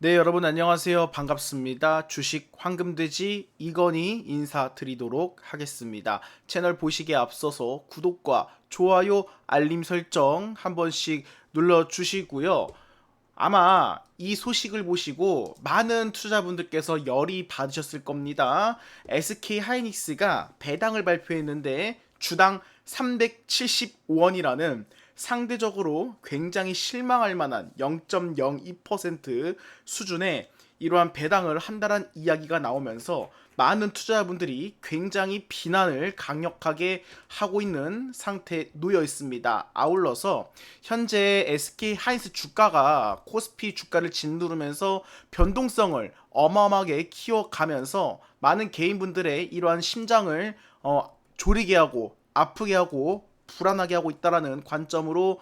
네, 여러분 안녕하세요. 반갑습니다. 주식 황금돼지 이건희 인사드리도록 하겠습니다. 채널 보시기에 앞서서 구독과 좋아요, 알림 설정 한 번씩 눌러주시고요. 아마 이 소식을 보시고 많은 투자자분들께서 열이 받으셨을 겁니다. SK 하이닉스가 배당을 발표했는데 주당 375원이라는 상대적으로 굉장히 실망할 만한 0.02% 수준의 이러한 배당을 한다는 이야기가 나오면서 많은 투자자분들이 굉장히 비난을 강력하게 하고 있는 상태에 놓여 있습니다. 아울러서 현재 SK 하이닉스 주가가 코스피 주가를 짓누르면서 변동성을 어마어마하게 키워가면서 많은 개인분들의 이러한 심장을 졸이게 하고 아프게 하고 불안하게 하고 있다라는 관점으로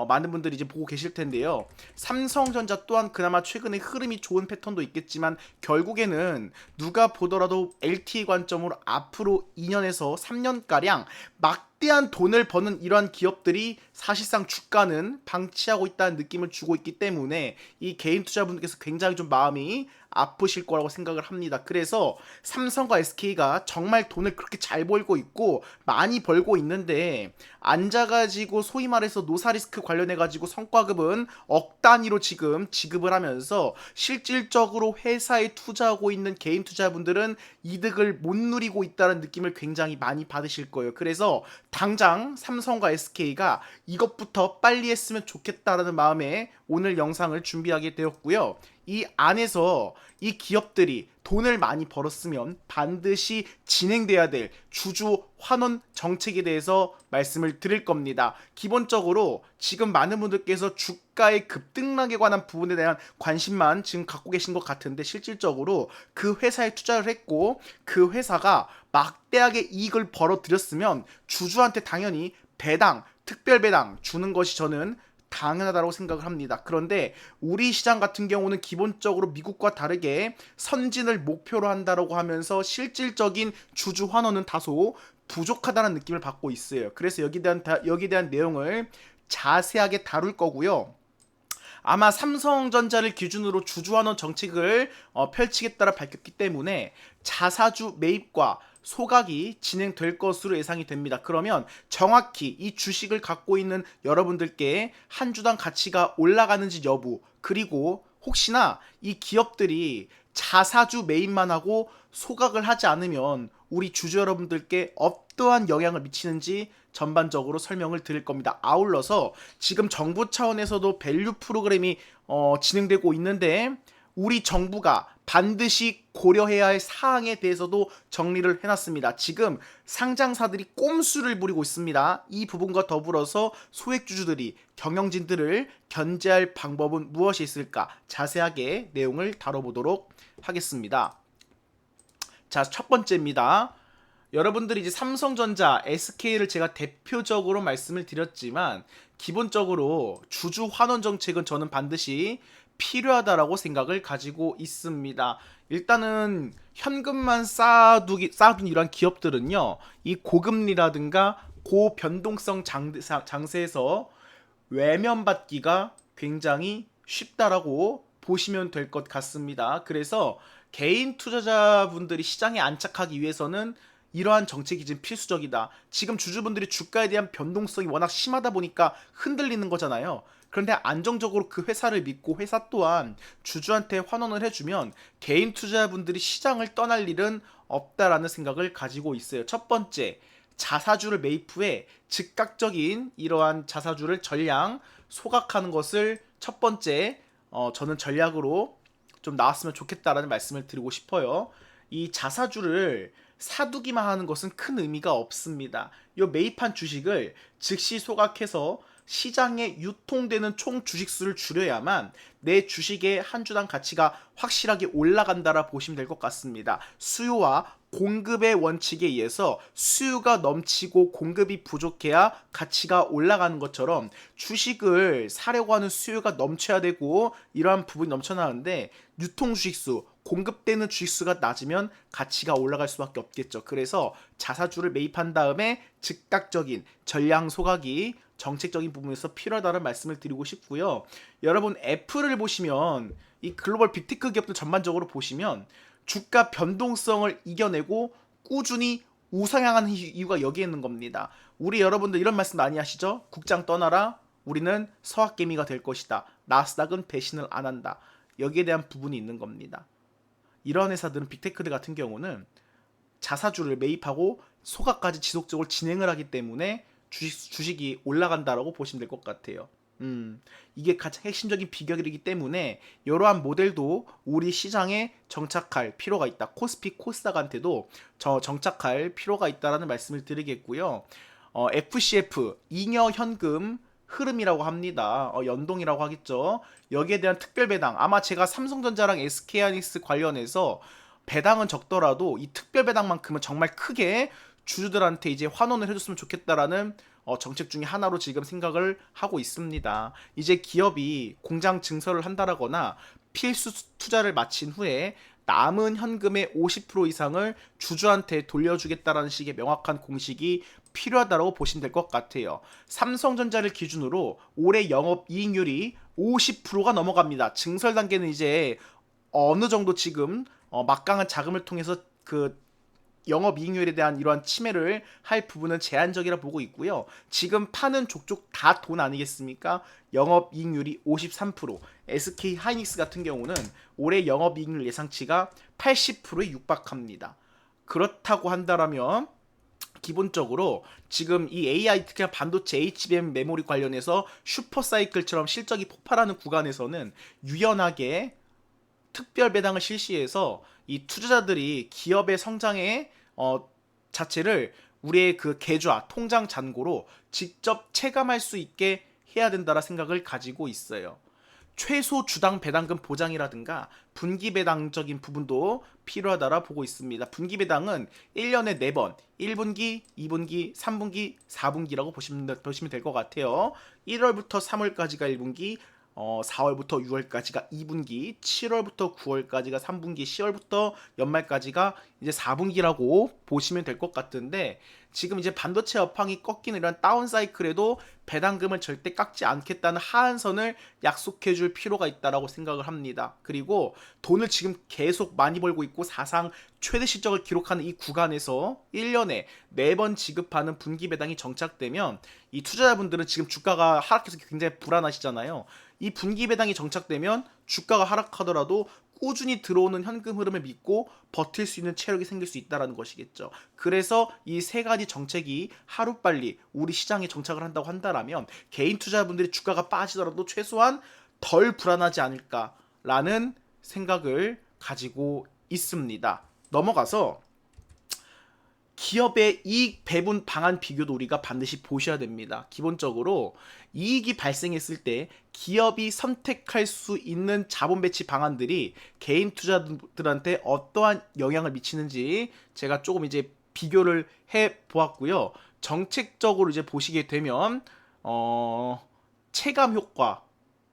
많은 분들이 이제 보고 계실 텐데요. 삼성전자 또한 그나마 최근에 흐름이 좋은 패턴도 있겠지만 결국에는 누가 보더라도 LTE 관점으로 앞으로 2년에서 3년가량 막대한 돈을 버는 이러한 기업들이 사실상 주가는 방치하고 있다는 느낌을 주고 있기 때문에 이 개인 투자분들께서 굉장히 좀 마음이 아프실 거라고 생각을 합니다. 그래서 삼성과 SK가 정말 돈을 그렇게 잘 벌고 있고 많이 벌고 있는데 앉아가지고 소위 말해서 노사리스크 관련해가지고 성과급은 억 단위로 지금 지급을 하면서 실질적으로 회사에 투자하고 있는 개인 투자분들은 이득을 못 누리고 있다는 느낌을 굉장히 많이 받으실 거예요. 그래서 당장 삼성과 SK가 이것부터 빨리 했으면 좋겠다라는 마음에 오늘 영상을 준비하게 되었고요. 이 안에서 이 기업들이 돈을 많이 벌었으면 반드시 진행돼야 될 주주 환원 정책에 대해서 말씀을 드릴 겁니다. 기본적으로 지금 많은 분들께서 주가의 급등락에 관한 부분에 대한 관심만 지금 갖고 계신 것 같은데 실질적으로 그 회사에 투자를 했고 그 회사가 막대하게 이익을 벌어들였으면 주주한테 당연히 배당, 특별 배당 주는 것이 저는 당연하다고 생각을 합니다. 그런데 우리 시장 같은 경우는 기본적으로 미국과 다르게 선진을 목표로 한다라고 하면서 실질적인 주주 환원은 다소 부족하다는 느낌을 받고 있어요. 그래서 여기에 대한 내용을 자세하게 다룰 거고요. 아마 삼성전자를 기준으로 주주환원 정책을 펼치겠다라 밝혔기 때문에 자사주 매입과 소각이 진행될 것으로 예상이 됩니다. 그러면 정확히 이 주식을 갖고 있는 여러분들께 한 주당 가치가 올라가는지 여부, 그리고 혹시나 이 기업들이 자사주 매입만 하고 소각을 하지 않으면 우리 주주 여러분들께 어떠한 영향을 미치는지 전반적으로 설명을 드릴 겁니다. 아울러서 지금 정부 차원에서도 밸류 프로그램이 진행되고 있는데 우리 정부가 반드시 고려해야 할 사항에 대해서도 정리를 해놨습니다. 지금 상장사들이 꼼수를 부리고 있습니다. 이 부분과 더불어서 소액주주들이 경영진들을 견제할 방법은 무엇이 있을까? 자세하게 내용을 다뤄보도록 하겠습니다. 자, 첫 번째입니다. 여러분들이 이제 삼성전자, SK를 제가 대표적으로 말씀을 드렸지만 기본적으로 주주 환원 정책은 저는 반드시 필요하다라고 생각을 가지고 있습니다. 일단은 현금만 쌓아둔 이러한 기업들은요, 이 고금리라든가 고변동성 장세에서 외면받기가 굉장히 쉽다라고 보시면 될 것 같습니다. 그래서 개인 투자자분들이 시장에 안착하기 위해서는 이러한 정책이 지금 필수적이다. 지금 주주분들이 주가에 대한 변동성이 워낙 심하다 보니까 흔들리는 거잖아요. 그런데 안정적으로 그 회사를 믿고 회사 또한 주주한테 환원을 해주면 개인 투자자분들이 시장을 떠날 일은 없다라는 생각을 가지고 있어요. 첫 번째, 자사주를 매입 후에 즉각적인 이러한 자사주를 전량 소각하는 것을 첫 번째 저는 전략으로 좀 나왔으면 좋겠다라는 말씀을 드리고 싶어요. 이 자사주를 사두기만 하는 것은 큰 의미가 없습니다. 이 매입한 주식을 즉시 소각해서 시장에 유통되는 총 주식수를 줄여야만 내 주식의 한 주당 가치가 확실하게 올라간다라 보시면 될 것 같습니다. 수요와 공급의 원칙에 의해서 수요가 넘치고 공급이 부족해야 가치가 올라가는 것처럼 주식을 사려고 하는 수요가 넘쳐야 되고 이러한 부분이 넘쳐나는데 유통 주식수, 공급되는 주식수가 낮으면 가치가 올라갈 수밖에 없겠죠. 그래서 자사주를 매입한 다음에 즉각적인 전량 소각이 정책적인 부분에서 필요하다는 말씀을 드리고 싶고요. 여러분 애플을 보시면 이 글로벌 빅테크 기업들 전반적으로 보시면 주가 변동성을 이겨내고 꾸준히 우상향하는 이유가 여기에 있는 겁니다. 우리 여러분들 이런 말씀 많이 하시죠? 국장 떠나라. 우리는 서학개미가 될 것이다. 나스닥은 배신을 안 한다. 여기에 대한 부분이 있는 겁니다. 이런 회사들은 빅테크들 같은 경우는 자사주를 매입하고 소각까지 지속적으로 진행을 하기 때문에 주식이 올라간다라고 보시면 될 것 같아요. 이게 가장 핵심적인 비결이기 때문에 이러한 모델도 우리 시장에 정착할 필요가 있다. 코스피, 코스닥한테도 정착할 필요가 있다라는 말씀을 드리겠고요. FCF, 잉여 현금 흐름이라고 합니다. 연동이라고 하겠죠. 여기에 대한 특별 배당, 아마 제가 삼성전자랑 SK하이닉스 관련해서 배당은 적더라도 이 특별 배당만큼은 정말 크게 주주들한테 이제 환원을 해줬으면 좋겠다라는 정책 중에 하나로 지금 생각을 하고 있습니다. 이제 기업이 공장 증설을 한다라거나 필수 투자를 마친 후에 남은 현금의 50% 이상을 주주한테 돌려주겠다라는 식의 명확한 공식이 필요하다고 보시면 될 것 같아요. 삼성전자를 기준으로 올해 영업이익률이 50%가 넘어갑니다. 증설 단계는 이제 어느 정도 지금 막강한 자금을 통해서 그 영업이익률에 대한 이러한 침해를 할 부분은 제한적이라 보고 있고요. 지금 파는 족족 다 돈 아니겠습니까? 영업이익률이 53%, SK하이닉스 같은 경우는 올해 영업이익률 예상치가 80%에 육박합니다. 그렇다고 한다면 기본적으로 지금 이 AI 특히 반도체 HBM 메모리 관련해서 슈퍼사이클처럼 실적이 폭발하는 구간에서는 유연하게 특별 배당을 실시해서 이 투자자들이 기업의 성장의 자체를 우리의 그 계좌, 통장 잔고로 직접 체감할 수 있게 해야 된다라 생각을 가지고 있어요. 최소 주당 배당금 보장이라든가 분기 배당적인 부분도 필요하다라 보고 있습니다. 분기 배당은 1년에 4번, 1분기, 2분기, 3분기, 4분기라고 보시면 될 것 같아요. 1월부터 3월까지가 1분기, 4월부터 6월까지가 2분기, 7월부터 9월까지가 3분기, 10월부터 연말까지가 이제 4분기라고 보시면 될 것 같은데 지금 이제 반도체 업황이 꺾이는 이런 다운 사이클에도 배당금을 절대 깎지 않겠다는 하한선을 약속해 줄 필요가 있다라고 생각을 합니다. 그리고 돈을 지금 계속 많이 벌고 있고 사상 최대 실적을 기록하는 이 구간에서 1년에 4번 지급하는 분기 배당이 정착되면 이 투자자분들은 지금 주가가 하락해서 굉장히 불안하시잖아요. 이 분기 배당이 정착되면 주가가 하락하더라도 꾸준히 들어오는 현금 흐름을 믿고 버틸 수 있는 체력이 생길 수 있다는 것이겠죠. 그래서 이 세 가지 정책이 하루빨리 우리 시장에 정착을 한다고 한다면 개인 투자분들이 주가가 빠지더라도 최소한 덜 불안하지 않을까라는 생각을 가지고 있습니다. 넘어가서 기업의 이익 배분 방안 비교도 우리가 반드시 보셔야 됩니다. 기본적으로 이익이 발생했을 때 기업이 선택할 수 있는 자본 배치 방안들이 개인 투자들한테 어떠한 영향을 미치는지 제가 조금 이제 비교를 해 보았고요. 정책적으로 이제 보시게 되면 체감 효과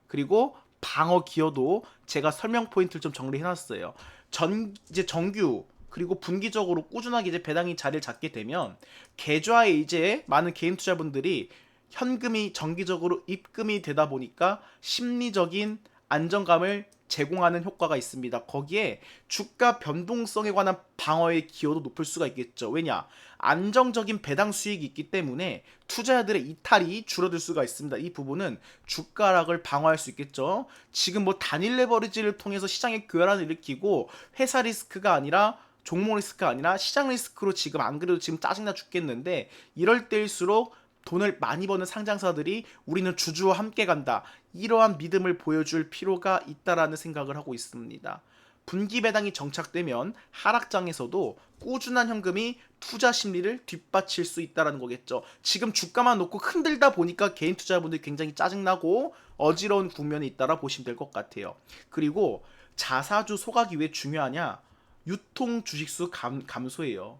그리고 방어 기여도 제가 설명 포인트를 좀 정리해 놨어요. 이제 정규 그리고 분기적으로 꾸준하게 이제 배당이 자리를 잡게 되면 계좌에 이제 많은 개인 투자분들이 현금이 정기적으로 입금이 되다 보니까 심리적인 안정감을 제공하는 효과가 있습니다. 거기에 주가 변동성에 관한 방어의 기여도 높을 수가 있겠죠. 왜냐? 안정적인 배당 수익이 있기 때문에 투자자들의 이탈이 줄어들 수가 있습니다. 이 부분은 주가 하락을 방어할 수 있겠죠. 지금 뭐 단일 레버리지를 통해서 시장의 교란을 일으키고 회사 리스크가 아니라 종목 리스크가 아니라 시장 리스크로 지금 안 그래도 지금 짜증나 죽겠는데 이럴 때일수록 돈을 많이 버는 상장사들이 우리는 주주와 함께 간다. 이러한 믿음을 보여줄 필요가 있다라는 생각을 하고 있습니다. 분기 배당이 정착되면 하락장에서도 꾸준한 현금이 투자 심리를 뒷받칠 수 있다는 거겠죠. 지금 주가만 놓고 흔들다 보니까 개인 투자자분들이 굉장히 짜증나고 어지러운 국면이 있다라 보시면 될 것 같아요. 그리고 자사주 소각이 왜 중요하냐? 유통 주식수 감소예요.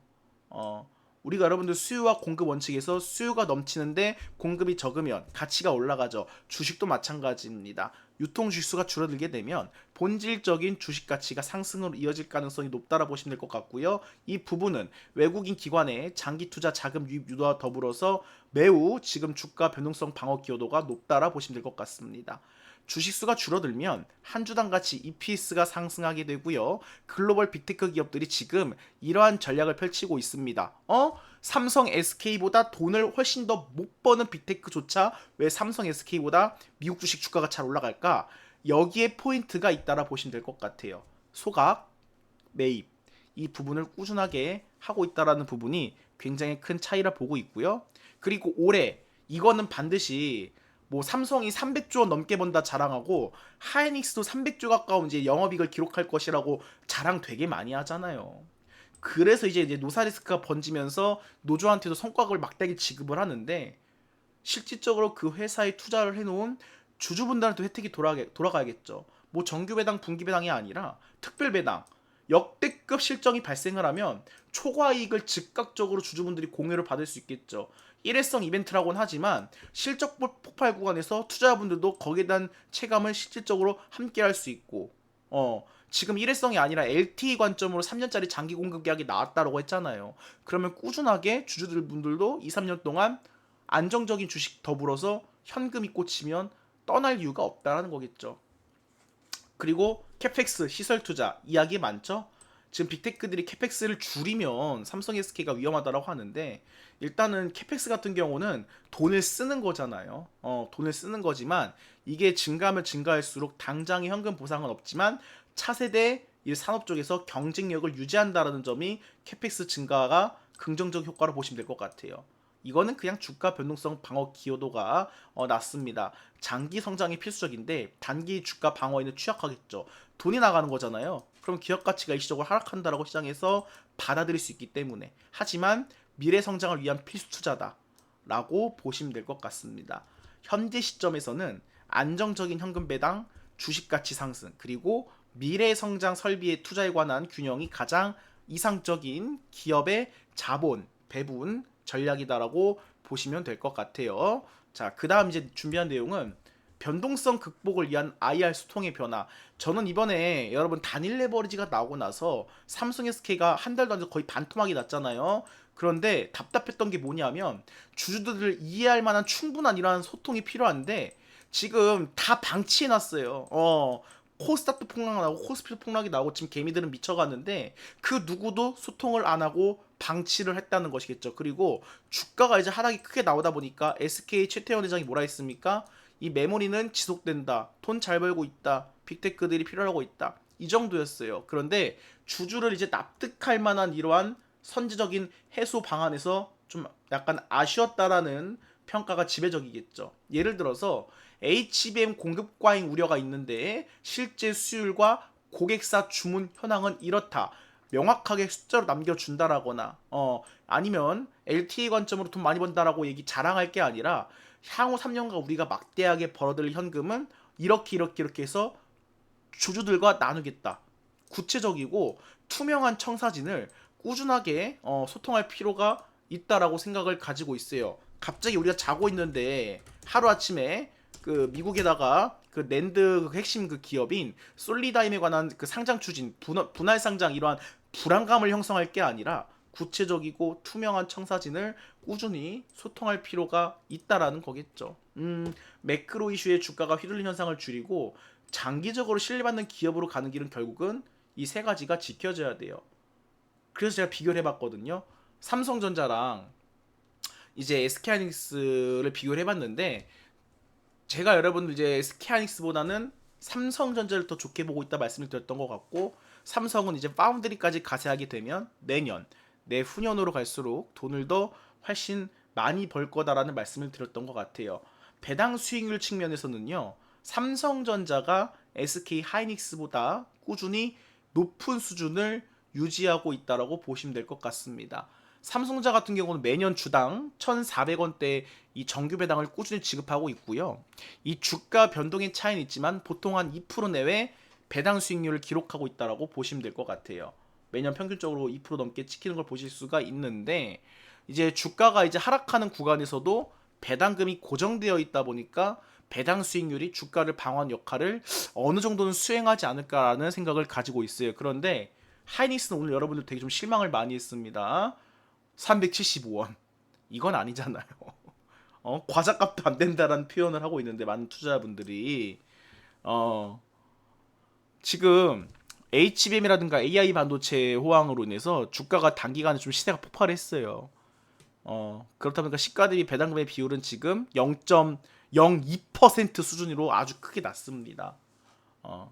우리가 여러분들 수요와 공급 원칙에서 수요가 넘치는데 공급이 적으면 가치가 올라가죠. 주식도 마찬가지입니다. 유통 주식수가 줄어들게 되면 본질적인 주식 가치가 상승으로 이어질 가능성이 높다라 보시면 될 것 같고요. 이 부분은 외국인 기관의 장기 투자 자금 유입 유도와 더불어서 매우 지금 주가 변동성 방어 기여도가 높다라 보시면 될 것 같습니다. 주식수가 줄어들면 한 주당 가치 EPS가 상승하게 되고요. 글로벌 빅테크 기업들이 지금 이러한 전략을 펼치고 있습니다. 삼성 SK보다 돈을 훨씬 더 못 버는 빅테크조차 왜 삼성 SK보다 미국 주식 주가가 잘 올라갈까? 여기에 포인트가 있다라 보시면 될 것 같아요. 소각, 매입 이 부분을 꾸준하게 하고 있다라는 부분이 굉장히 큰 차이라 보고 있고요. 그리고 올해 이거는 반드시 뭐 삼성이 300조 원 넘게 번다 자랑하고 하이닉스도 300조 가까운 이제 영업이익을 기록할 것이라고 자랑 되게 많이 하잖아요. 그래서 이제 노사 리스크가 번지면서 노조한테도 성과급을 막대기 지급을 하는데 실질적으로 그 회사에 투자를 해놓은 주주분들한테 혜택이 돌아가야겠죠. 뭐 정규 배당, 분기 배당이 아니라 특별 배당, 역대급 실적이 발생을 하면 초과 이익을 즉각적으로 주주분들이 공유를 받을 수 있겠죠. 일회성 이벤트라고는 하지만 실적 폭발 구간에서 투자자분들도 거기에 대한 체감을 실질적으로 함께 할 수 있고 지금 일회성이 아니라 LTE 관점으로 3년짜리 장기 공급 계약이 나왔다라고 했잖아요. 그러면 꾸준하게 주주들분들도 2, 3년 동안 안정적인 주식 더불어서 현금이 꽂히면 떠날 이유가 없다라는 거겠죠. 그리고 캐펙스 시설 투자 이야기 많죠. 지금 빅테크들이 캐펙스를 줄이면 삼성 SK가 위험하다라고 하는데 일단은 캐펙스 같은 경우는 돈을 쓰는 거잖아요. 돈을 쓰는 거지만 이게 증가하면 증가할수록 당장의 현금 보상은 없지만 차세대 이 산업 쪽에서 경쟁력을 유지한다라는 점이 캐펙스 증가가 긍정적 효과로 보시면 될 것 같아요. 이거는 그냥 주가 변동성 방어 기여도가 낮습니다. 장기 성장이 필수적인데 단기 주가 방어에는 취약하겠죠. 돈이 나가는 거잖아요. 그럼 기업 가치가 일시적으로 하락한다라고 시장에서 받아들일 수 있기 때문에 하지만 미래 성장을 위한 필수 투자다라고 보시면 될 것 같습니다. 현재 시점에서는 안정적인 현금 배당, 주식 가치 상승 그리고 미래 성장 설비의 투자에 관한 균형이 가장 이상적인 기업의 자본 배분 전략이다라고 보시면 될 것 같아요. 자, 그 다음 이제 준비한 내용은 변동성 극복을 위한 IR 소통의 변화. 저는 이번에 여러분 단일 레버리지가 나오고 나서 삼성 SK가 한 달도 안 돼서 거의 반토막이 났잖아요. 그런데 답답했던 게 뭐냐면 주주들을 이해할 만한 충분한 이러한 소통이 필요한데 지금 다 방치해놨어요. 코스닥도 폭락 나고 코스피도 폭락이 나고 지금 개미들은 미쳐갔는데 그 누구도 소통을 안 하고 방치를 했다는 것이겠죠. 그리고 주가가 이제 하락이 크게 나오다 보니까 SK 최태원 회장이 뭐라 했습니까? 이 메모리는 지속된다. 돈 잘 벌고 있다. 빅테크들이 필요하고 있다. 이 정도였어요. 그런데 주주를 이제 납득할 만한 이러한 선제적인 해소 방안에서 좀 약간 아쉬웠다라는 평가가 지배적이겠죠. 예를 들어서 HBM 공급 과잉 우려가 있는데 실제 수율과 고객사 주문 현황은 이렇다. 명확하게 숫자로 남겨준다라거나 아니면 LTE 관점으로 돈 많이 번다라고 얘기 자랑할 게 아니라 향후 3년간 우리가 막대하게 벌어들일 현금은 이렇게 해서 주주들과 나누겠다. 구체적이고 투명한 청사진을 꾸준하게 소통할 필요가 있다라고 생각을 가지고 있어요. 갑자기 우리가 자고 있는데 하루아침에 그 미국에다가 그 낸드 그 핵심 그 기업인 솔리다임에 관한 그 상장 추진 분할 상장 이러한 불안감을 형성할 게 아니라 구체적이고 투명한 청사진을 꾸준히 소통할 필요가 있다라는 거겠죠. 매크로 이슈의 주가가 휘둘리는 현상을 줄이고 장기적으로 신뢰받는 기업으로 가는 길은 결국은 이 세 가지가 지켜져야 돼요. 그래서 제가 비교를 해봤거든요. 삼성전자랑 이제 SK하이닉스를 비교를 해봤는데 제가 여러분들 이제 SK하이닉스보다는 삼성전자를 더 좋게 보고 있다 말씀을 드렸던 것 같고 삼성은 이제 파운드리까지 가세하게 되면 내년, 내후년으로 갈수록 돈을 더 훨씬 많이 벌 거다라는 말씀을 드렸던 것 같아요. 배당 수익률 측면에서는요. 삼성전자가 SK하이닉스보다 꾸준히 높은 수준을 유지하고 있다라고 보시면 될 것 같습니다. 삼성전자 같은 경우는 매년 주당 1,400원대 이 정규 배당을 꾸준히 지급하고 있고요. 이 주가 변동의 차이는 있지만 보통 한 2% 내외 배당 수익률을 기록하고 있다라고 보시면 될 것 같아요. 매년 평균적으로 2% 넘게 찍히는 걸 보실 수가 있는데 이제 주가가 이제 하락하는 구간에서도 배당금이 고정되어 있다 보니까 배당 수익률이 주가를 방어하는 역할을 어느 정도는 수행하지 않을까라는 생각을 가지고 있어요. 그런데 하이닉스는 오늘 여러분들 되게 좀 실망을 많이 했습니다. 375원. 이건 아니잖아요. 과자값도 안 된다라는 표현을 하고 있는데 많은 투자자분들이 어, 지금 HBM이라든가 AI 반도체 호황으로 인해서 주가가 단기간에 좀 시세가 폭발했어요. 그렇다 보니까 시가 대비 배당금의 비율은 지금 0.02% 수준으로 아주 크게 낮습니다. 어,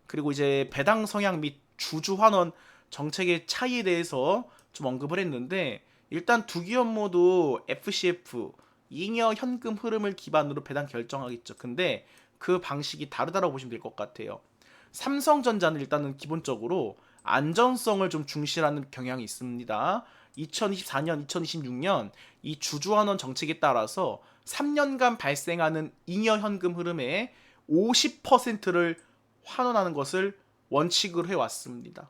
그리고 이제 배당 성향 및 주주 환원 정책의 차이에 대해서 좀 언급을 했는데 일단 두 기업 모두 FCF 잉여 현금 흐름을 기반으로 배당 결정하겠죠. 근데 그 방식이 다르다고 보시면 될 것 같아요. 삼성전자는 일단은 기본적으로 안전성을 좀 중시하는 경향이 있습니다. 2024년, 2026년 이 주주환원 정책에 따라서 3년간 발생하는 잉여 현금 흐름의 50%를 환원하는 것을 원칙으로 해왔습니다.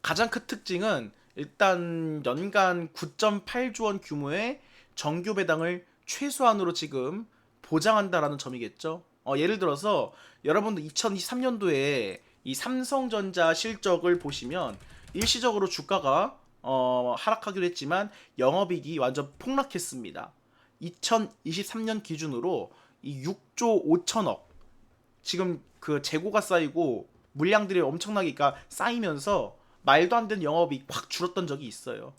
가장 큰 특징은 일단 연간 9.8조 원 규모의 정규 배당을 최소한으로 지금 보장한다라는 점이겠죠. 예를 들어서 여러분들 2023년도에 이 삼성전자 실적을 보시면 일시적으로 주가가 하락하기도 했지만 영업이익이 완전 폭락했습니다. 2023년 기준으로 이 6조 5천억 지금 그 재고가 쌓이고 물량들이 엄청나게 쌓이면서 말도 안 되는 영업이익 확 줄었던 적이 있어요.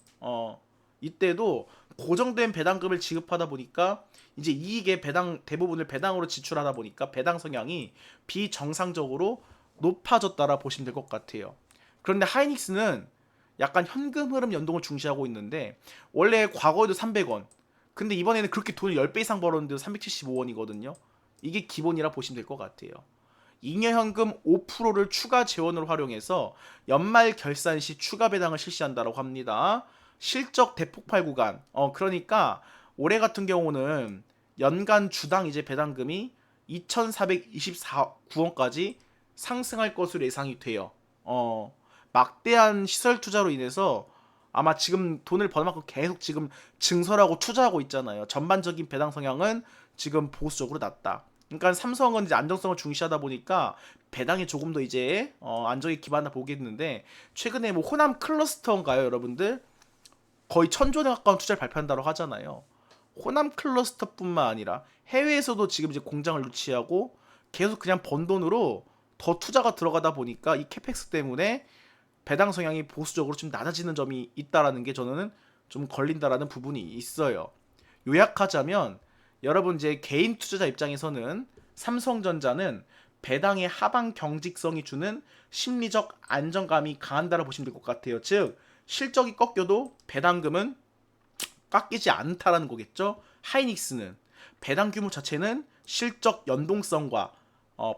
이때도 고정된 배당금을 지급하다 보니까 이제 이익의 배당 대부분을 배당으로 지출하다 보니까 배당 성향이 비정상적으로 높아졌다라 보시면 될 것 같아요. 그런데 하이닉스는 약간 현금 흐름 연동을 중시하고 있는데 원래 과거에도 300원 근데 이번에는 그렇게 돈을 10배 이상 벌었는데도 375원이거든요. 이게 기본이라 보시면 될 것 같아요. 잉여현금 5%를 추가 재원으로 활용해서 연말 결산 시 추가 배당을 실시한다고 합니다. 실적 대폭발 구간. 그러니까 올해 같은 경우는 연간 주당 이제 배당금이 2,424원까지 상승할 것으로 예상이 돼요. 막대한 시설 투자로 인해서 아마 지금 돈을 버는 만큼 계속 지금 증설하고 투자하고 있잖아요. 전반적인 배당 성향은 지금 보수적으로 낮다. 그러니까 삼성은 이제 안정성을 중시하다 보니까 배당이 조금 더 이제 안정에 기반을 보겠는데 최근에 뭐 호남 클러스터인가요, 여러분들? 거의 1,000조 원 가까운 투자를 발표한다고 하잖아요. 호남 클러스터뿐만 아니라 해외에서도 지금 이제 공장을 유치하고 계속 그냥 번 돈으로 더 투자가 들어가다 보니까 이 캐펙스 때문에 배당 성향이 보수적으로 좀 낮아지는 점이 있다라는 게 저는 좀 걸린다라는 부분이 있어요. 요약하자면 여러분 이제 개인 투자자 입장에서는 삼성전자는 배당의 하방 경직성이 주는 심리적 안정감이 강한다고 보시면 될 것 같아요. 즉 실적이 꺾여도 배당금은 깎이지 않다라는 거겠죠. 하이닉스는 배당 규모 자체는 실적 연동성과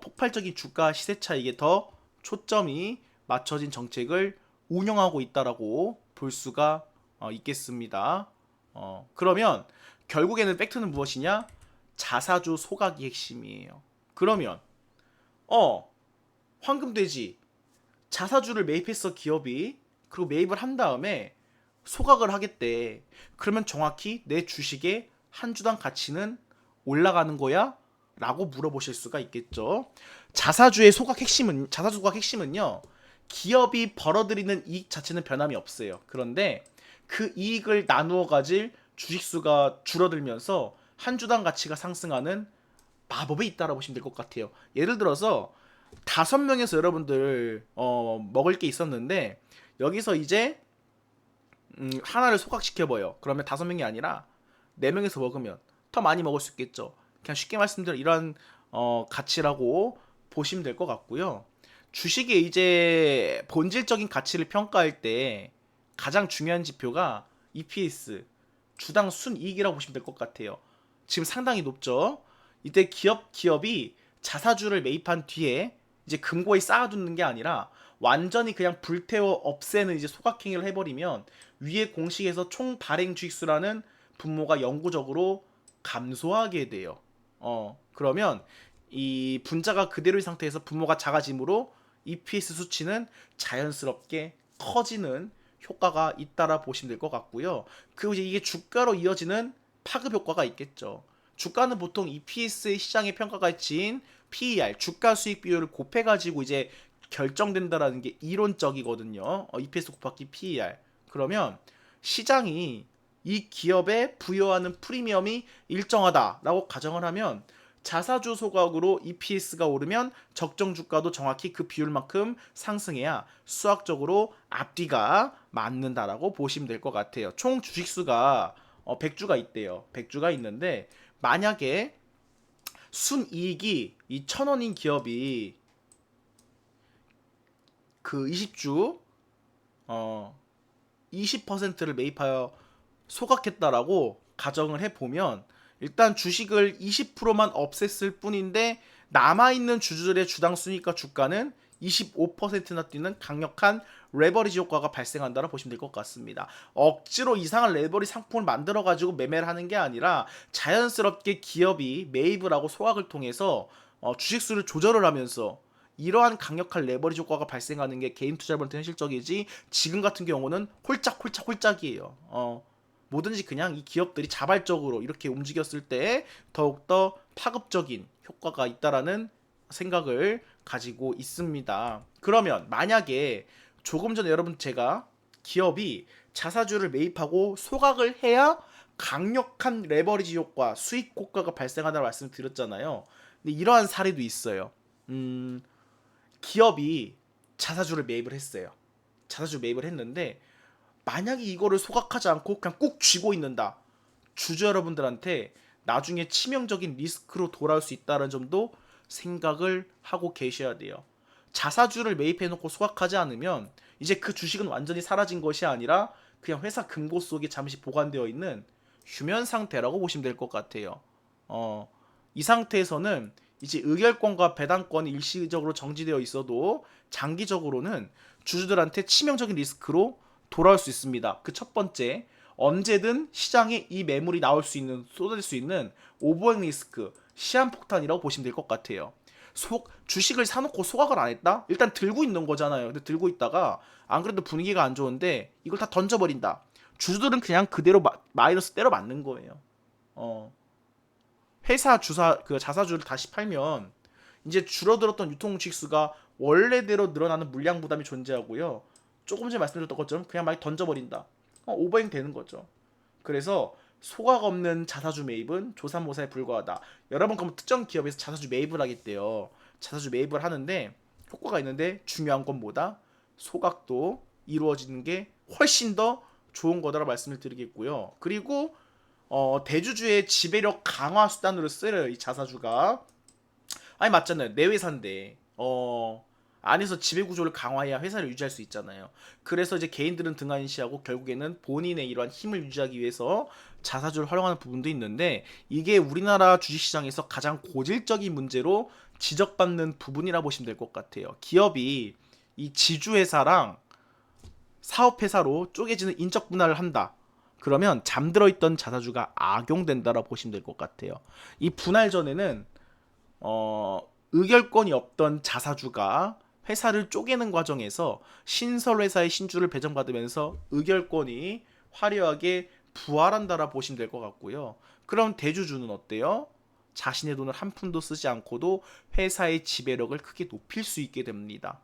폭발적인 주가 시세 차익에 더 초점이 맞춰진 정책을 운영하고 있다라고 볼 수가 있겠습니다. 그러면 결국에는 팩트는 무엇이냐? 자사주 소각이 핵심이에요. 그러면 황금돼지 자사주를 매입했어 기업이 그리고 매입을 한 다음에 소각을 하겠대. 그러면 정확히 내 주식의 한 주당 가치는 올라가는 거야? 라고 물어보실 수가 있겠죠. 자사주 소각 핵심은요. 기업이 벌어들이는 이익 자체는 변함이 없어요. 그런데 그 이익을 나누어 가질 주식수가 줄어들면서 한 주당 가치가 상승하는 마법이 있다라고 보시면 될 것 같아요. 예를 들어서 5명에서 여러분들 먹을 게 있었는데 여기서 이제 하나를 소각시켜버려. 그러면 5명이 아니라 4명에서 먹으면 더 많이 먹을 수 있겠죠. 그냥 쉽게 말씀드려 이런 가치라고 보시면 될 것 같고요. 주식의 이제 본질적인 가치를 평가할 때 가장 중요한 지표가 EPS, 주당 순이익이라고 보시면 될 것 같아요. 지금 상당히 높죠. 이때 기업이 자사주를 매입한 뒤에 이제 금고에 쌓아두는 게 아니라 완전히 그냥 불태워 없애는 이제 소각행위를 해버리면 위에 공식에서 총 발행 주식수라는 분모가 영구적으로 감소하게 돼요. 그러면 이 분자가 그대로인 상태에서 분모가 작아지므로 EPS 수치는 자연스럽게 커지는 효과가 있다라 보시면 될 것 같고요. 그리고 이제 이게 주가로 이어지는 파급 효과가 있겠죠. 주가는 보통 EPS의 시장의 평가가 치인 PER, 주가 수익 비율을 곱해가지고 이제 결정된다라는 게 이론적이거든요. EPS 곱하기 PER. 그러면 시장이 이 기업에 부여하는 프리미엄이 일정하다라고 가정을 하면 자사주 소각으로 EPS가 오르면 적정 주가도 정확히 그 비율만큼 상승해야 수학적으로 앞뒤가 맞는다라고 보시면 될 것 같아요. 총 주식수가 100주가 있대요. 100주가 있는데 만약에 순이익이 이 1,000원인 기업이 그 20주 20%를 매입하여 소각했다라고 가정을 해보면 일단 주식을 20%만 없앴을 뿐인데 남아있는 주주들의 주당 순이익과 주가는 25%나 뛰는 강력한 레버리지 효과가 발생한다고 보시면 될 것 같습니다. 억지로 이상한 레버리지 상품을 만들어가지고 매매를 하는 게 아니라 자연스럽게 기업이 매입을 하고 소각을 통해서 주식수를 조절을 하면서 이러한 강력한 레버리지 효과가 발생하는 게 개인 투자자한테 현실적이지 지금 같은 경우는 홀짝홀짝이에요. 뭐든지 그냥 이 기업들이 자발적으로 이렇게 움직였을 때 더욱더 파급적인 효과가 있다라는 생각을 가지고 있습니다. 그러면 만약에 조금 전에 여러분 제가 기업이 자사주를 매입하고 소각을 해야 강력한 레버리지 효과, 수익 효과가 발생한다고 말씀을 드렸잖아요. 근데 이러한 사례도 있어요. 기업이 자사주를 매입을 했어요. 자사주 매입을 했는데 만약에 이거를 소각하지 않고 그냥 꾹 쥐고 있는다. 주주 여러분들한테 나중에 치명적인 리스크로 돌아올 수 있다는 점도 생각을 하고 계셔야 돼요. 자사주를 매입해놓고 소각하지 않으면 이제 그 주식은 완전히 사라진 것이 아니라 그냥 회사 금고 속에 잠시 보관되어 있는 휴면 상태라고 보시면 될 것 같아요. 이 상태에서는 이제 의결권과 배당권이 일시적으로 정지되어 있어도 장기적으로는 주주들한테 치명적인 리스크로 돌아올 수 있습니다. 그 첫 번째, 언제든 시장에 이 매물이 나올 수 있는, 쏟아질 수 있는 오버행 리스크, 시한폭탄이라고 보시면 될 것 같아요. 주식을 사놓고 소각을 안 했다? 일단 들고 있는 거잖아요. 근데 들고 있다가 안 그래도 분위기가 안 좋은데 이걸 다 던져버린다. 주주들은 그냥 그대로 마이너스 때려 맞는 거예요. 회사 그 자사주를 다시 팔면 이제 줄어들었던 유통 주식수가 원래대로 늘어나는 물량 부담이 존재하고요. 조금 전에 말씀드렸던 것처럼 그냥 막 던져버린다. 오버행 되는 거죠. 그래서 소각 없는 자사주 매입은 조삼모사에 불과하다. 여러분 그럼 특정 기업에서 자사주 매입을 하겠대요. 자사주 매입을 하는데 효과가 있는데 중요한 건 뭐다? 소각도 이루어지는 게 훨씬 더 좋은 거다라고 말씀을 드리겠고요. 그리고 대주주의 지배력 강화 수단으로 쓰여요. 이 자사주가. 아니 맞잖아요. 내 회사인데 안에서 지배 구조를 강화해야 회사를 유지할 수 있잖아요. 그래서 이제 개인들은 등한시하고 결국에는 본인의 이러한 힘을 유지하기 위해서 자사주를 활용하는 부분도 있는데 이게 우리나라 주식시장에서 가장 고질적인 문제로 지적받는 부분이라 보시면 될 것 같아요. 기업이 이 지주회사랑 사업회사로 쪼개지는 인적 분할을 한다. 그러면 잠들어 있던 자사주가 악용된다라고 보시면 될 것 같아요. 이 분할 전에는 의결권이 없던 자사주가 회사를 쪼개는 과정에서 신설회사의 신주를 배정받으면서 의결권이 화려하게 부활한다라 보시면 될 것 같고요. 그럼 대주주는 어때요? 자신의 돈을 한 푼도 쓰지 않고도 회사의 지배력을 크게 높일 수 있게 됩니다.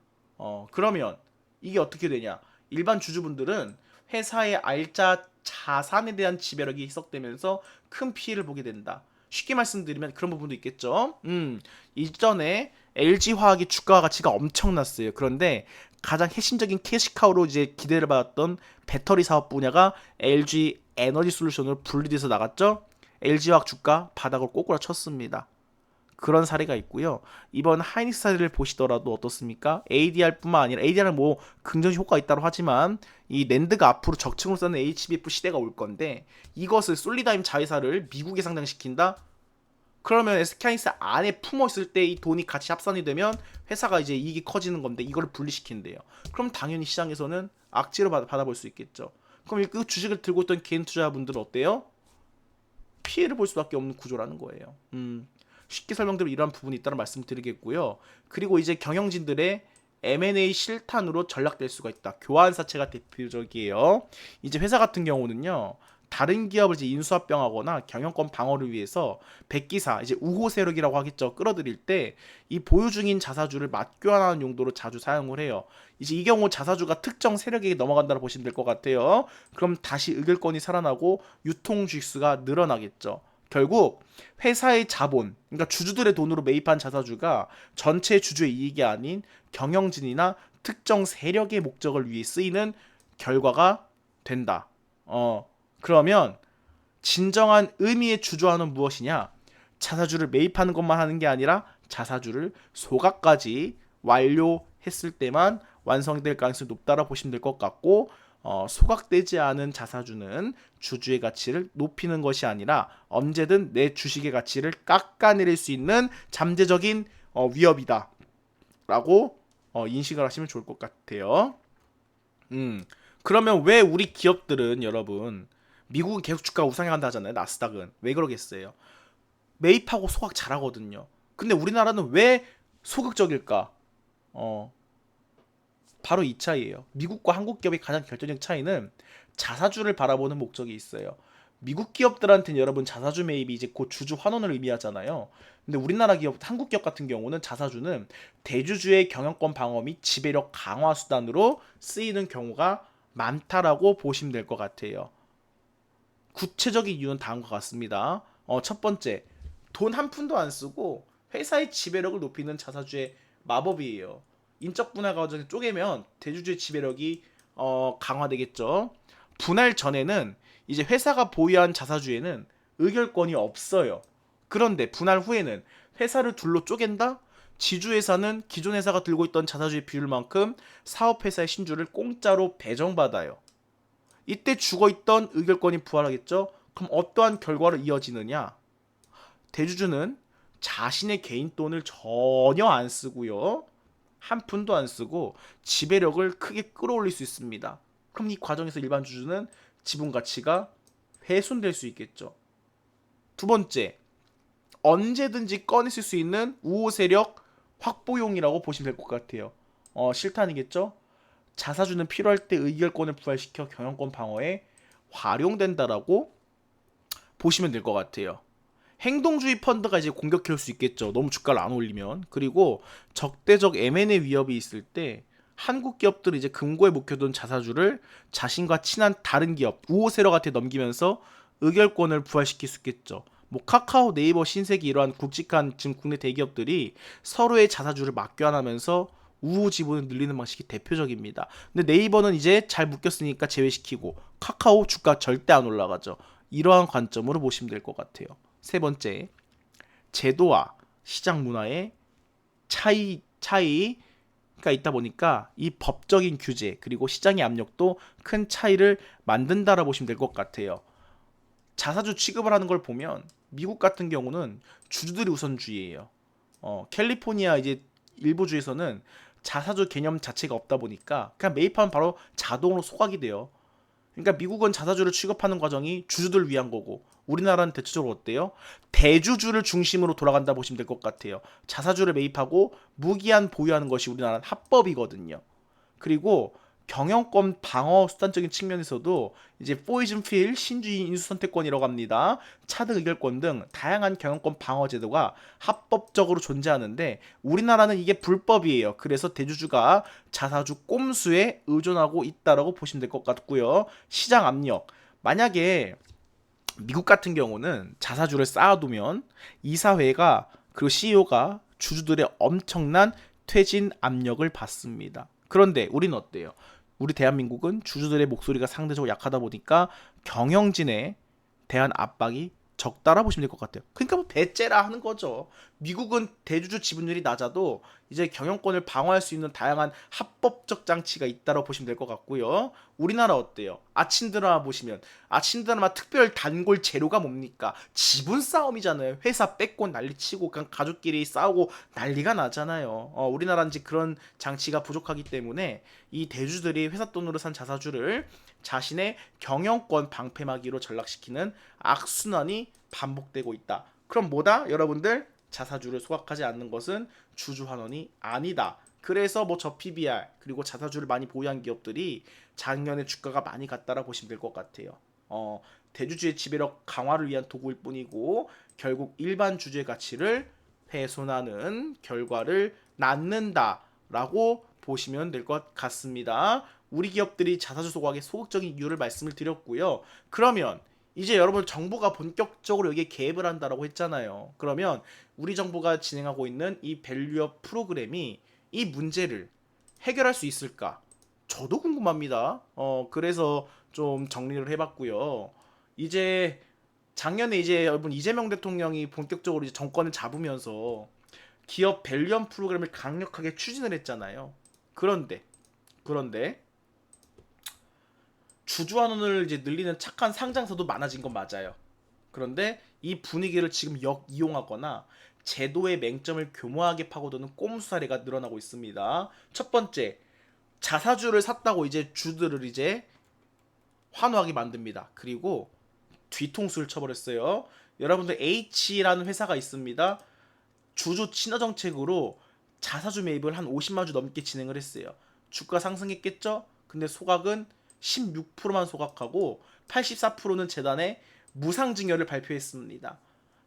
그러면 이게 어떻게 되냐? 일반 주주분들은 회사의 알짜 자산에 대한 지배력이 희석되면서 큰 피해를 보게 된다. 쉽게 말씀드리면 그런 부분도 있겠죠. 이전에 LG화학의 주가 가치가 엄청났어요. 그런데 가장 핵심적인 캐시카우로 이제 기대를 받았던 배터리 사업 분야가 LG 에너지 솔루션으로 분리돼서 나갔죠. LG화학 주가 바닥을 꼬꾸라 쳤습니다. 그런 사례가 있고요. 이번 하이닉스 사례를 보시더라도 어떻습니까? ADR뿐만 아니라 ADR은 뭐 긍정적 효과가 있다고 하지만 이 낸드가 앞으로 적층으로 쓰는 HBF 시대가 올 건데 이것을 솔리다임 자회사를 미국에 상장시킨다? 그러면 SK하이닉스 안에 품어 있을 때 이 돈이 같이 합산이 되면 회사가 이제 이익이 커지는 건데 이거를 분리시킨대요. 그럼 당연히 시장에서는 악재로 받아볼 수 있겠죠. 그럼 그 주식을 들고 있던 개인 투자자분들은 어때요? 피해를 볼 수밖에 없는 구조라는 거예요. 쉽게 설명드리면 이러한 부분이 있다는 말씀을 드리겠고요. 그리고 이제 경영진들의 M&A 실탄으로 전락될 수가 있다. 교환사채가 대표적이에요. 이제 회사 같은 경우는요. 다른 기업을 이제 인수합병하거나 경영권 방어를 위해서 백기사, 이제 우호 세력이라고 하겠죠. 끌어들일 때 이 보유 중인 자사주를 맞교환하는 용도로 자주 사용을 해요. 이제 이 경우 자사주가 특정 세력에게 넘어간다고 보시면 될 것 같아요. 그럼 다시 의결권이 살아나고 유통 주식수가 늘어나겠죠. 결국 회사의 자본, 그러니까 주주들의 돈으로 매입한 자사주가 전체 주주의 이익이 아닌 경영진이나 특정 세력의 목적을 위해 쓰이는 결과가 된다. 그러면 진정한 의미의 주주환원 무엇이냐? 자사주를 매입하는 것만 하는 게 아니라 자사주를 소각까지 완료했을 때만 완성될 가능성이 높다고 보시면 될 것 같고, 소각되지 않은 자사주는 주주의 가치를 높이는 것이 아니라 언제든 내 주식의 가치를 깎아내릴 수 있는 잠재적인 위협이다 라고 인식을 하시면 좋을 것 같아요. 그러면 왜 우리 기업들은 여러분 미국은 계속 주가가 우상향 한다 하잖아요. 나스닥은 왜 그러겠어요? 매입하고 소각 잘하거든요. 근데 우리나라는 왜 소극적일까? 어, 바로 이 차이예요. 미국과 한국 기업의 가장 결정적 차이는 자사주를 바라보는 목적이 있어요. 미국 기업들한테는 여러분 자사주 매입이 이제 곧 주주 환원을 의미하잖아요. 근데 우리나라 기업, 한국 기업 같은 경우는 자사주는 대주주의 경영권 방어 및 지배력 강화 수단으로 쓰이는 경우가 많다라고 보시면 될 것 같아요. 구체적인 이유는 다음과 같습니다. 첫 번째, 돈 한 푼도 안 쓰고 회사의 지배력을 높이는 자사주의 마법이에요. 인적 분할 과정을 쪼개면 대주주의 지배력이 강화되겠죠. 분할 전에는 이제 회사가 보유한 자사주에는 의결권이 없어요. 그런데 분할 후에는 회사를 둘로 쪼갠다? 지주회사는 기존 회사가 들고 있던 자사주의 비율만큼 사업회사의 신주를 공짜로 배정받아요. 이때 죽어있던 의결권이 부활하겠죠? 그럼 어떠한 결과로 이어지느냐? 대주주는 자신의 개인 돈을 전혀 안 쓰고요. 한 푼도 안 쓰고 지배력을 크게 끌어올릴 수 있습니다. 그럼 이 과정에서 일반 주주는 지분 가치가 훼손될 수 있겠죠. 두 번째, 언제든지 꺼내쓸 수 있는 우호 세력 확보용이라고 보시면 될 것 같아요. 실탄이겠죠? 자사주는 필요할 때 의결권을 부활시켜 경영권 방어에 활용된다라고 보시면 될 것 같아요. 행동주의 펀드가 이제 공격해올 수 있겠죠. 너무 주가를 안 올리면. 그리고 적대적 M&A 위협이 있을 때 한국 기업들은 이제 금고에 묵혀둔 자사주를 자신과 친한 다른 기업, 우호 세력한테 넘기면서 의결권을 부활시킬 수 있겠죠. 뭐 카카오, 네이버, 신세계 이러한 굵직한 지금 국내 대기업들이 서로의 자사주를 맞교환하면서 우호 지분을 늘리는 방식이 대표적입니다. 근데 네이버는 이제 잘 묶였으니까 제외시키고 카카오 주가 절대 안 올라가죠. 이러한 관점으로 보시면 될 것 같아요. 세 번째, 제도와 시장 문화의 차이가 있다 보니까 이 법적인 규제 그리고 시장의 압력도 큰 차이를 만든다라 보시면 될 것 같아요. 자사주 취급을 하는 걸 보면 미국 같은 경우는 주주들이 우선주의예요. 캘리포니아 이제 일부 주에서는 자사주 개념 자체가 없다 보니까 그냥 매입하면 바로 자동으로 소각이 돼요. 그러니까 미국은 자사주를 취급하는 과정이 주주들 위한 거고 우리나라는 대체적으로 어때요? 대주주를 중심으로 돌아간다 보시면 될 것 같아요. 자사주를 매입하고 무기한 보유하는 것이 우리나라는 합법이거든요. 그리고 경영권 방어 수단적인 측면에서도 이제 포이즌 필 신주인 인수 선택권이라고 합니다. 차등 의결권 등 다양한 경영권 방어 제도가 합법적으로 존재하는데 우리나라는 이게 불법이에요. 그래서 대주주가 자사주 꼼수에 의존하고 있다라고 보시면 될 것 같고요. 시장 압력. 만약에 미국 같은 경우는 자사주를 쌓아두면 이사회가 그리고 CEO가 주주들의 엄청난 퇴진 압력을 받습니다. 그런데 우리는 어때요? 우리 대한민국은 주주들의 목소리가 상대적으로 약하다 보니까 경영진에 대한 압박이 적다라 보시면 될 것 같아요. 그러니까 뭐 배째라 하는 거죠. 미국은 대주주 지분율이 낮아도 이제 경영권을 방어할 수 있는 다양한 합법적 장치가 있다고 보시면 될 것 같고요. 우리나라 어때요? 아침 드라마 보시면 아침 드라마 특별 단골 재료가 뭡니까? 지분 싸움이잖아요. 회사 뺏고 난리치고 그냥 가족끼리 싸우고 난리가 나잖아요. 우리나라는 이제 그런 장치가 부족하기 때문에 이 대주들이 회사 돈으로 산 자사주를 자신의 경영권 방패막이로 전락시키는 악순환이 반복되고 있다. 그럼 뭐다? 여러분들 자사주를 소각하지 않는 것은 주주환원이 아니다. 그래서 뭐 저 PBR 그리고 자사주를 많이 보유한 기업들이 작년에 주가가 많이 갔다라 보시면 될 것 같아요. 대주주의 지배력 강화를 위한 도구일 뿐이고 결국 일반 주주의 가치를 훼손하는 결과를 낳는다라고 보시면 될 것 같습니다. 우리 기업들이 자사주 소각에 소극적인 이유를 말씀을 드렸고요. 그러면 이제 여러분 정부가 본격적으로 여기에 개입을 한다라고 했잖아요. 그러면 우리 정부가 진행하고 있는 이 밸류업 프로그램이 이 문제를 해결할 수 있을까? 저도 궁금합니다. 그래서 좀 정리를 해봤고요. 이제 작년에 이제 여러분 이재명 대통령이 본격적으로 이제 정권을 잡으면서 기업 밸류업 프로그램을 강력하게 추진을 했잖아요. 그런데 주주 환원을 이제 늘리는 착한 상장사도 많아진 건 맞아요. 그런데 이 분위기를 지금 역이용하거나 제도의 맹점을 교묘하게 파고드는 꼼수 사례가 늘어나고 있습니다. 첫 번째, 자사주를 샀다고 이제 주들을 이제 환호하게 만듭니다. 그리고 뒤통수를 쳐버렸어요. 여러분들 H라는 회사가 있습니다. 주주 친화 정책으로 자사주 매입을 한 50만 주 넘게 진행을 했어요. 주가 상승했겠죠? 근데 소각은 16%만 소각하고 84%는 재단에 무상증여를 발표했습니다.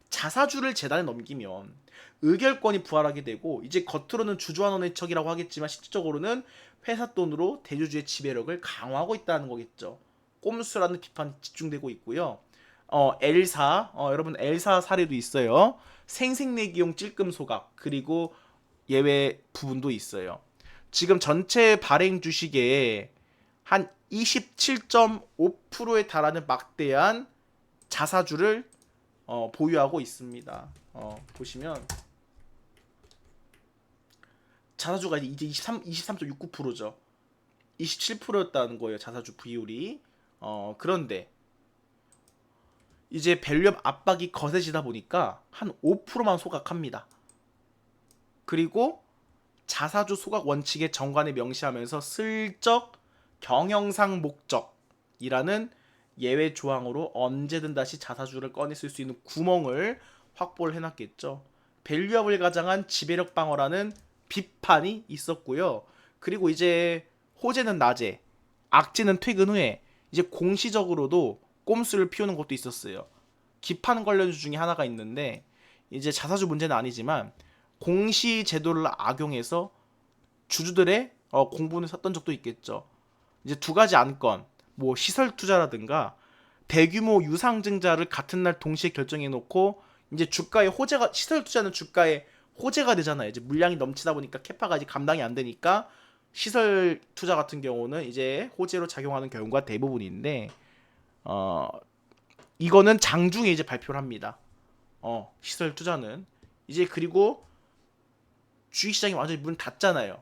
자사주를 재단에 넘기면 의결권이 부활하게 되고 이제 겉으로는 주주환원의 척이라고 하겠지만 실질적으로는 회사 돈으로 대주주의 지배력을 강화하고 있다는 거겠죠. 꼼수라는 비판이 집중되고 있고요. L사 여러분 L사 사례도 있어요. 생색내기용 찔끔 소각 그리고 예외 부분도 있어요. 지금 전체 발행 주식의 한 27.5%에 달하는 막대한 자사주를 보유하고 있습니다. 보시면 자사주가 이제 23.69%죠. 27%였다는 거예요. 자사주 비율이. 그런데 이제 밸류업 압박이 거세지다 보니까 한 5%만 소각합니다. 그리고 자사주 소각 원칙의 정관에 명시하면서 슬쩍 경영상 목적이라는 예외 조항으로 언제든 다시 자사주를 꺼냈을 수 있는 구멍을 확보를 해놨겠죠. 밸류업을 가장한 지배력 방어라는 비판이 있었고요. 그리고 이제 호재는 낮에, 악재는 퇴근 후에 이제 공시적으로도 꼼수를 피우는 것도 있었어요. 기판 관련주 중에 하나가 있는데 이제 자사주 문제는 아니지만 공시 제도를 악용해서 주주들의 공분을 샀던 적도 있겠죠. 이제 두 가지 안건, 뭐 시설 투자라든가 대규모 유상증자를 같은 날 동시에 결정해 놓고 이제 주가의 호재가 시설 투자는 주가에 호재가 되잖아요. 이제 물량이 넘치다 보니까 캐파가 이제 감당이 안 되니까 시설 투자 같은 경우는 이제 호재로 작용하는 경우가 대부분인데 이거는 장중에 이제 발표를 합니다. 시설 투자는 이제 그리고 주식시장이 완전히 문 닫잖아요.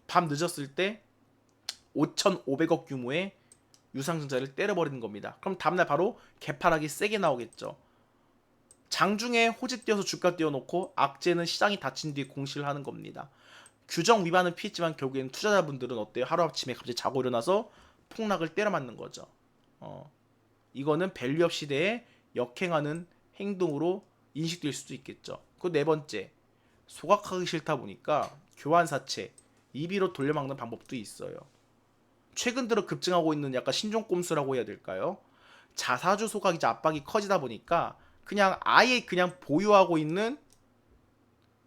밤 늦었을 때 5,500억 규모의 유상증자를 때려버리는 겁니다. 그럼 다음날 바로 개파락이 세게 나오겠죠. 장중에 호재 띄어서 주가 띄워놓고 악재는 시장이 닫힌 뒤에 공시를 하는 겁니다. 규정 위반은 피했지만 결국에는 투자자분들은 어때요? 하루아침에 갑자기 자고 일어나서 폭락을 때려 맞는 거죠. 이거는 밸류업 시대에 역행하는 행동으로 인식될 수도 있겠죠. 그 네 번째, 소각하기 싫다 보니까 교환사채, 이비로 돌려막는 방법도 있어요. 최근 들어 급증하고 있는 약간 신종꼼수라고 해야 될까요? 자사주 소각이자 압박이 커지다 보니까 그냥 아예 그냥 보유하고 있는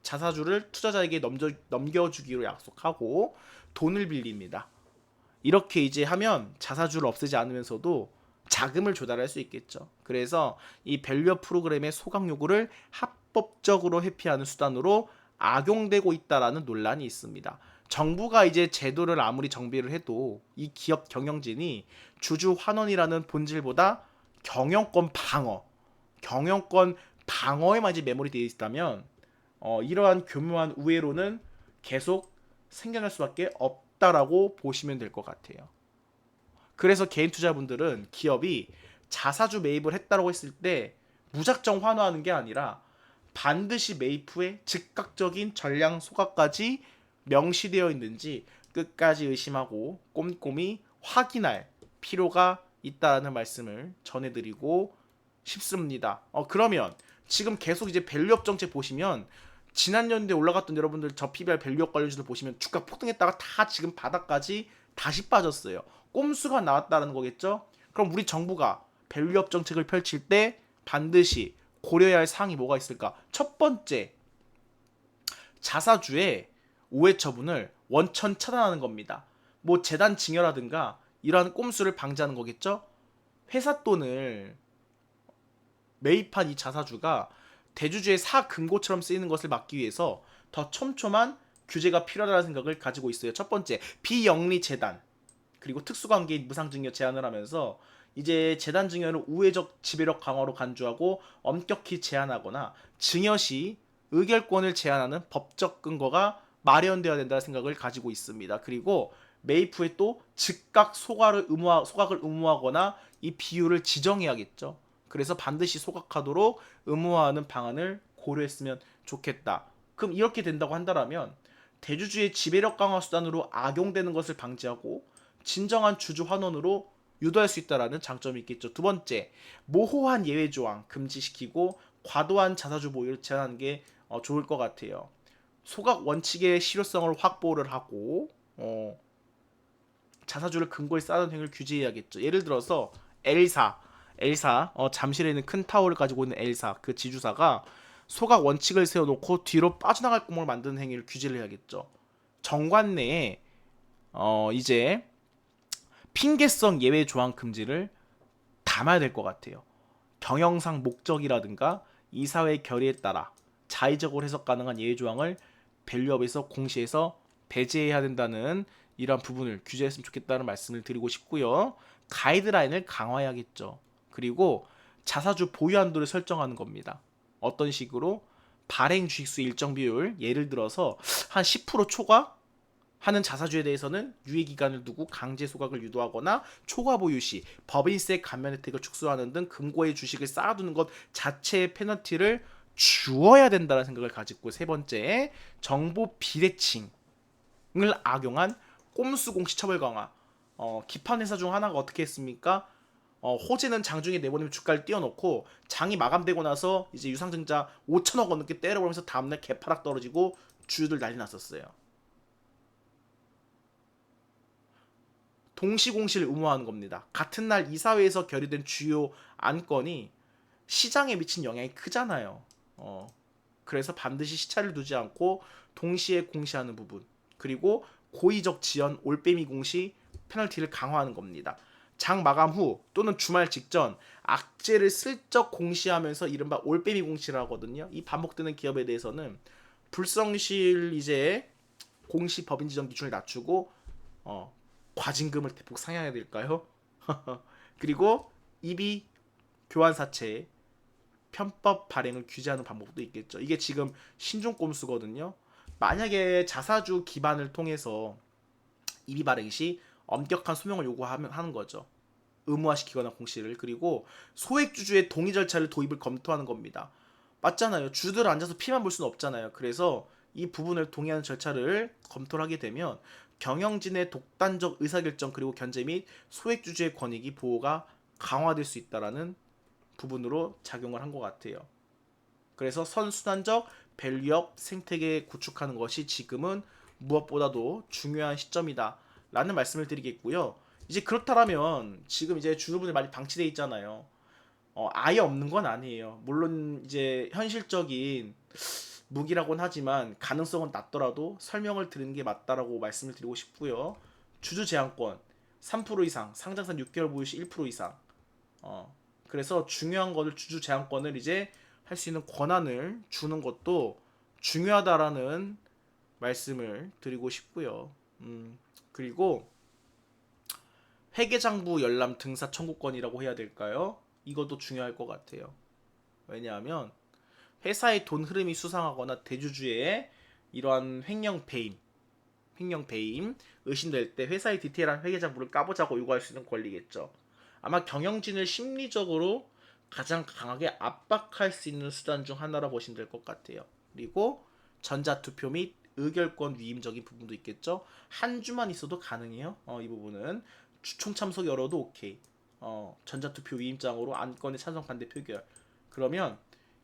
자사주를 투자자에게 넘겨주기로 약속하고 돈을 빌립니다. 이렇게 이제 하면 자사주를 없애지 않으면서도 자금을 조달할 수 있겠죠. 그래서 이 밸류업 프로그램의 소각 요구를 합법적으로 회피하는 수단으로 악용되고 있다라는 논란이 있습니다. 정부가 이제 제도를 아무리 정비를 해도 이 기업 경영진이 주주 환원이라는 본질보다 경영권 방어에만 이제 매몰이 되어 있다면 이러한 교묘한 우회로는 계속 생겨날 수밖에 없다라고 보시면 될 것 같아요. 그래서 개인 투자분들은 기업이 자사주 매입을 했다고 했을 때 무작정 환호하는 게 아니라 반드시 매입 후에 즉각적인 전량 소각까지 명시되어 있는지 끝까지 의심하고 꼼꼼히 확인할 필요가 있다는 말씀을 전해드리고 싶습니다. 그러면 지금 계속 이제 밸류업 정책 보시면 지난 연도에 올라갔던 여러분들 저 PBR 밸류업 관련주들 보시면 주가 폭등했다가 다 지금 바닥까지 다시 빠졌어요. 꼼수가 나왔다는 거겠죠? 그럼 우리 정부가 밸류업 정책을 펼칠 때 반드시 고려해야 할 사항이 뭐가 있을까? 첫 번째, 자사주의 우회 처분을 원천 차단하는 겁니다. 뭐 재단 증여라든가 이러한 꼼수를 방지하는 거겠죠? 회사 돈을 매입한 이 자사주가 대주주의 사금고처럼 쓰이는 것을 막기 위해서 더 촘촘한 규제가 필요하다는 생각을 가지고 있어요. 첫 번째, 비영리 재단 그리고 특수관계인 무상증여 제한을 하면서 이제 재단 증여를 우회적 지배력 강화로 간주하고 엄격히 제한하거나 증여 시 의결권을 제한하는 법적 근거가 마련되어야 된다는 생각을 가지고 있습니다. 그리고 매입 후에 또 즉각 소각을 의무화하거나 이 비율을 지정해야겠죠. 그래서 반드시 소각하도록 의무화하는 방안을 고려했으면 좋겠다. 그럼 이렇게 된다고 한다면 대주주의 지배력 강화 수단으로 악용되는 것을 방지하고 진정한 주주 환원으로 유도할 수 있다라는 장점이 있겠죠. 두 번째, 모호한 예외 조항 금지시키고 과도한 자사주 보유를 제한하는 게 좋을 것 같아요. 소각 원칙의 실효성을 확보를 하고 자사주를 근거에 쌓는 행위를 규제해야겠죠. 예를 들어서 엘사 잠실에 있는 큰 타워를 가지고 있는 엘사 그 지주사가 소각 원칙을 세워놓고 뒤로 빠져나갈 구멍을 만드는 행위를 규제를 해야겠죠. 정관 내에 이제 핑계성 예외 조항 금지를 담아야 될 것 같아요. 경영상 목적이라든가 이사회 결의에 따라 자의적으로 해석 가능한 예외 조항을 밸류업에서 공시해서 배제해야 된다는 이러한 부분을 규제했으면 좋겠다는 말씀을 드리고 싶고요. 가이드라인을 강화해야겠죠. 그리고 자사주 보유 한도를 설정하는 겁니다. 어떤 식으로? 발행 주식수 일정 비율, 예를 들어서 한 10% 초과 하는 자사주에 대해서는 유예기간을 두고 강제 소각을 유도하거나 초과 보유 시 법인세 감면 혜택을 축소하는 등 금고에 주식을 쌓아두는 것 자체의 페널티를 주어야 된다는 생각을 가지고, 세 번째, 정보 비대칭을 악용한 꼼수 공시 처벌 강화. 기판 회사 중 하나가 어떻게 했습니까? 호재는 장중에 내보내면 주가를 띄워놓고 장이 마감되고 나서 이제 유상증자 5천억 원 넘게 때려버리면서 다음날 개파락 떨어지고 주주들 난리 났었어요. 동시공시를 의무화하는 겁니다. 같은 날 이사회에서 결의된 주요 안건이 시장에 미친 영향이 크잖아요. 그래서 반드시 시차를 두지 않고 동시에 공시하는 부분, 그리고 고의적 지연 올빼미 공시 페널티를 강화하는 겁니다. 장 마감 후 또는 주말 직전 악재를 슬쩍 공시하면서 이른바 올빼미 공시를 하거든요. 이 반복되는 기업에 대해서는 불성실 이제 공시 법인 지정 기준을 낮추고 과징금을 대폭 상향해야 될까요? 그리고 이비 교환사채 편법 발행을 규제하는 방법도 있겠죠. 이게 지금 신종 꼼수거든요. 만약에 자사주 기반을 통해서 이비 발행 시 엄격한 소명을 요구하는 거죠. 의무화시키거나 공시를. 그리고 소액주주의 동의 절차를 도입을 검토하는 겁니다. 맞잖아요. 주주들 앉아서 피만 볼 수는 없잖아요. 그래서 이 부분을 동의하는 절차를 검토를 하게 되면 경영진의 독단적 의사결정 그리고 견제 및 소액주주의 권익이 보호가 강화될 수 있다라는 부분으로 작용을 한 것 같아요. 그래서 선순환적 밸류업 생태계 구축하는 것이 지금은 무엇보다도 중요한 시점이다 라는 말씀을 드리겠고요. 이제 그렇다면 지금 이제 주주분들 많이 방치돼 있잖아요. 아예 없는 건 아니에요. 물론 이제 현실적인 무기라고는 하지만 가능성은 낮더라도 설명을 드리는 게 맞다라고 말씀을 드리고 싶고요. 주주 제한권 3% 이상, 상장산 6개월 보유 시 1% 이상. 그래서 중요한 거를 주주 제한권을 이제 할 수 있는 권한을 주는 것도 중요하다라는 말씀을 드리고 싶고요. 그리고 회계장부 열람 등사 청구권이라고 해야 될까요? 이것도 중요할 것 같아요. 왜냐하면 회사의 돈 흐름이 수상하거나 대주주의 이러한 횡령 배임 의심될 때 회사의 디테일한 회계장부를 까보자고 요구할 수 있는 권리겠죠. 아마 경영진을 심리적으로 가장 강하게 압박할 수 있는 수단 중 하나라 보시면 될 것 같아요. 그리고 전자투표 및 의결권 위임적인 부분도 있겠죠. 한 주만 있어도 가능해요. 이 부분은 총참석 열어도 오케이. 전자투표 위임장으로 안건의 찬성 반대 표결. 그러면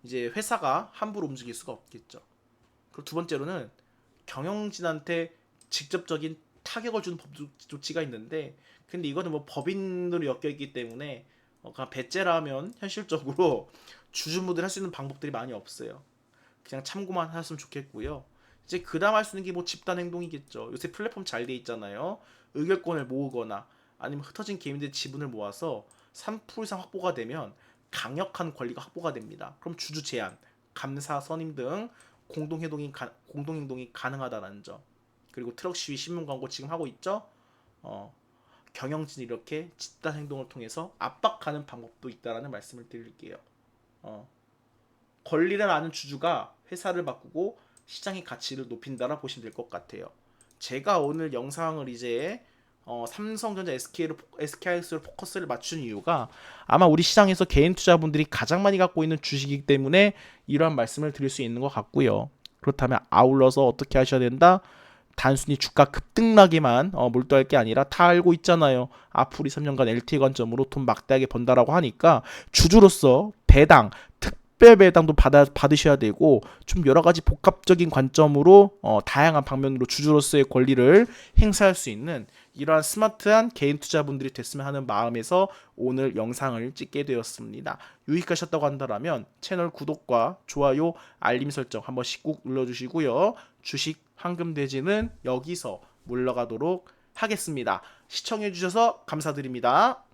이제 회사가 함부로 움직일 수가 없겠죠. 그리고 두 번째로는 경영진한테 직접적인 타격을 주는 법 조치가 있는데, 근데 이거는 뭐 법인으로 엮여 있기 때문에 그냥 배째라면 현실적으로 주주모델 할 수 있는 방법들이 많이 없어요. 그냥 참고만 하셨으면 좋겠고요. 이제 그다음 할 수 있는 게 뭐 집단 행동이겠죠. 요새 플랫폼 잘 돼 있잖아요. 의결권을 모으거나 아니면 흩어진 개인들의 지분을 모아서 3% 이상 확보가 되면 강력한 권리가 확보가 됩니다. 그럼 주주 제한, 감사 선임 등 공동행동이 가능하다는 점. 그리고 트럭 시위 신문 광고 지금 하고 있죠. 어, 경영진이 이렇게 집단 행동을 통해서 압박하는 방법도 있다라는 말씀을 드릴게요. 어, 권리를 아는 주주가 회사를 바꾸고 시장의 가치를 높인다라 보시면 될 것 같아요. 제가 오늘 영상을 이제 삼성전자 SK하이닉스로 포커스를 맞춘 이유가 아마 우리 시장에서 개인 투자분들이 가장 많이 갖고 있는 주식이기 때문에 이러한 말씀을 드릴 수 있는 것 같고요. 그렇다면 아울러서 어떻게 하셔야 된다? 단순히 주가 급등락에만 몰두할 게 아니라 다 알고 있잖아요. 앞으로 2, 3년간 LTE 관점으로 돈 막대하게 번다라고 하니까 주주로서 배당, 특별 배당도 받으셔야 되고 좀 여러 가지 복합적인 관점으로 다양한 방면으로 주주로서의 권리를 행사할 수 있는 이러한 스마트한 개인 투자분들이 됐으면 하는 마음에서 오늘 영상을 찍게 되었습니다. 유익하셨다고 한다면 채널 구독과 좋아요, 알림 설정 한 번씩 꼭 눌러주시고요. 주식 황금돼지는 여기서 물러가도록 하겠습니다. 시청해주셔서 감사드립니다.